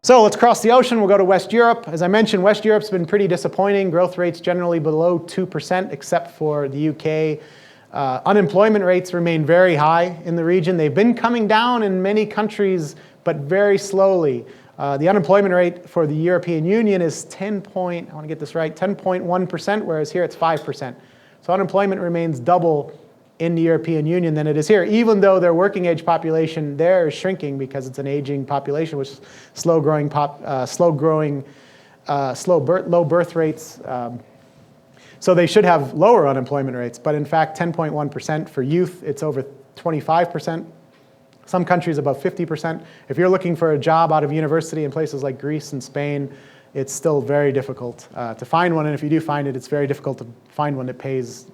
So let's cross the ocean. We'll go to West Europe. As I mentioned, West Europe's been pretty disappointing. Growth rates generally below 2%, except for the UK. Unemployment rates remain very high in the region. They've been coming down in many countries, but very slowly. The unemployment rate for the European Union is 10.1%, whereas here it's 5%. So unemployment remains double in the European Union than it is here, even though their working age population there is shrinking because it's an aging population with low birth rates. So they should have lower unemployment rates, but in fact 10.1% for youth, it's over 25%. Some countries above 50%. If you're looking for a job out of university in places like Greece and Spain, it's still very difficult to find one, and if you do find it, it's very difficult to find one that pays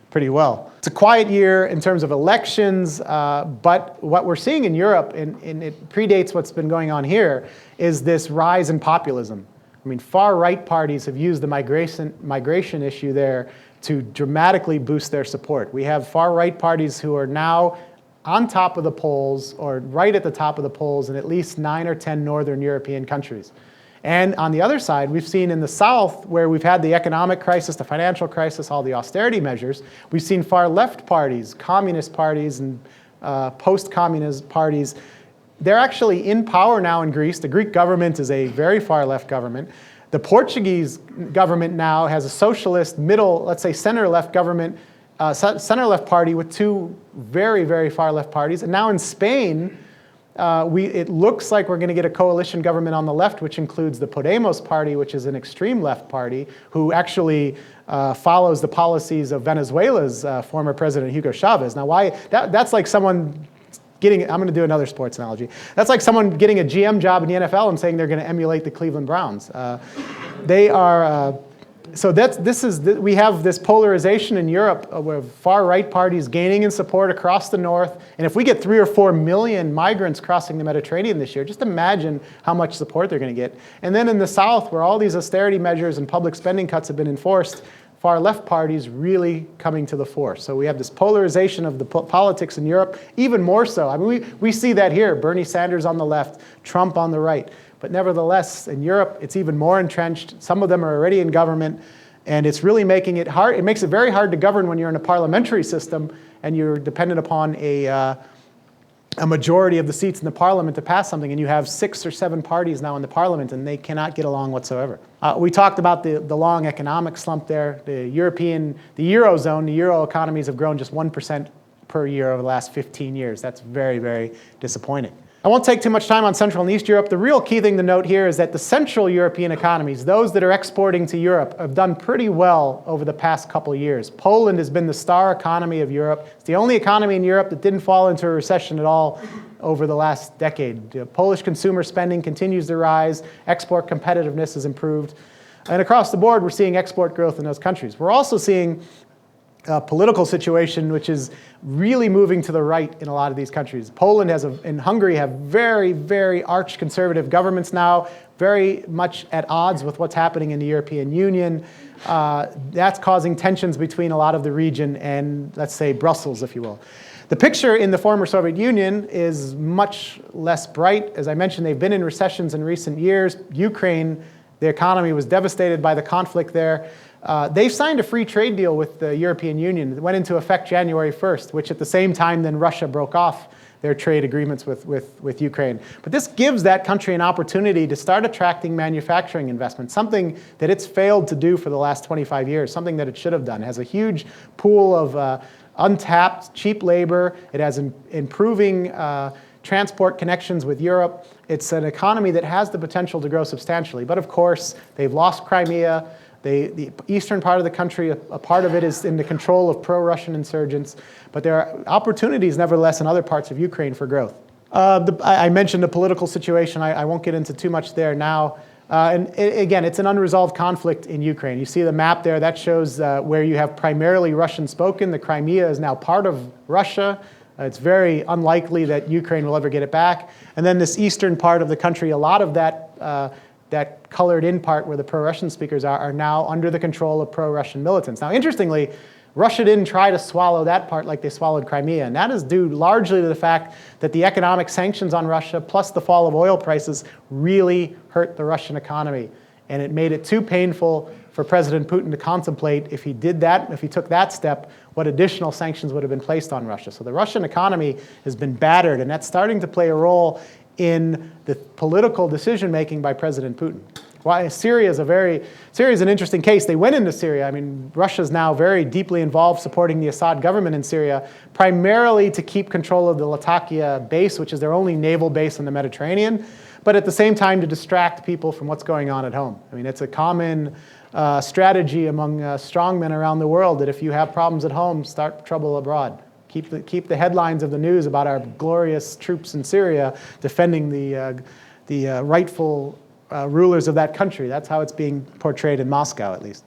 pretty well. It's a quiet year in terms of elections, but what we're seeing in Europe, and it predates what's been going on here, is this rise in populism. I mean, far-right parties have used the migration issue there to dramatically boost their support. We have far-right parties who are now on top of the polls, or right at the top of the polls, in at least 9 or 10 northern European countries. And on the other side, we've seen in the South, where we've had the economic crisis, the financial crisis, all the austerity measures, we've seen far-left parties, communist parties, and post-communist parties. They're actually in power now in Greece. The Greek government is a very far-left government. The Portuguese government now has a socialist, middle, let's say center-left government, center-left party with two very, very far-left parties. And now in Spain, it looks like we're going to get a coalition government on the left, which includes the Podemos party, which is an extreme left party, who actually follows the policies of Venezuela's former president, Hugo Chavez. Now, that's like someone getting, I'm going to do another sports analogy. That's like someone getting a GM job in the NFL and saying they're going to emulate the Cleveland Browns. They are... So we have this polarization in Europe where far-right parties gaining in support across the north. And if we get 3 or 4 million migrants crossing the Mediterranean this year, just imagine how much support they're going to get. And then in the south, where all these austerity measures and public spending cuts have been enforced, far-left parties really coming to the fore. So we have this polarization of the politics in Europe, even more so. I mean, we see that here, Bernie Sanders on the left, Trump on the right. But nevertheless, in Europe, it's even more entrenched. Some of them are already in government, and it's really making it hard. It makes it very hard to govern when you're in a parliamentary system and you're dependent upon a majority of the seats in the parliament to pass something, and you have 6 or 7 parties now in the parliament, and they cannot get along whatsoever. We talked about the long economic slump there. The Eurozone, the Euro economies have grown just 1% per year over the last 15 years. That's very, very disappointing. I won't take too much time on Central and East Europe. The real key thing to note here is that the Central European economies, those that are exporting to Europe, have done pretty well over the past couple of years. Poland has been the star economy of Europe. It's the only economy in Europe that didn't fall into a recession at all over the last decade. Polish consumer spending continues to rise. Export competitiveness has improved. And across the board, we're seeing export growth in those countries. We're also seeing a political situation which is really moving to the right in a lot of these countries. Poland and Hungary have very, very arch-conservative governments now, very much at odds with what's happening in the European Union. That's causing tensions between a lot of the region and, let's say, Brussels, if you will. The picture in the former Soviet Union is much less bright. As I mentioned, they've been in recessions in recent years. Ukraine, the economy was devastated by the conflict there. They've signed a free trade deal with the European Union. It went into effect January 1st, which at the same time then Russia broke off their trade agreements with Ukraine. But this gives that country an opportunity to start attracting manufacturing investment, something that it's failed to do for the last 25 years, something that it should have done. It has a huge pool of untapped, cheap labor. It has improving transport connections with Europe. It's an economy that has the potential to grow substantially. But of course, they've lost Crimea. The eastern part of the country, a part of it is in the control of pro-Russian insurgents, but there are opportunities, nevertheless, in other parts of Ukraine for growth. I mentioned the political situation. I won't get into too much there now. Again, it's an unresolved conflict in Ukraine. You see the map there. That shows where you have primarily Russian-spoken. The Crimea is now part of Russia. It's very unlikely that Ukraine will ever get it back. And then this eastern part of the country, a lot of that colored in part where the pro-Russian speakers are now under the control of pro-Russian militants. Now, interestingly, Russia didn't try to swallow that part like they swallowed Crimea, and that is due largely to the fact that the economic sanctions on Russia plus the fall of oil prices really hurt the Russian economy, and it made it too painful for President Putin to contemplate if he did that, if he took that step, what additional sanctions would have been placed on Russia. So the Russian economy has been battered, and that's starting to play a role in the political decision-making by President Putin. Why Syria is an interesting case. They went into Syria. I mean, Russia's now very deeply involved supporting the Assad government in Syria, primarily to keep control of the Latakia base, which is their only naval base in the Mediterranean, but at the same time to distract people from what's going on at home. I mean, it's a common strategy among strongmen around the world that if you have problems at home, start trouble abroad. Keep the headlines of the news about our glorious troops in Syria defending the rightful rulers of that country. That's how it's being portrayed in Moscow, at least.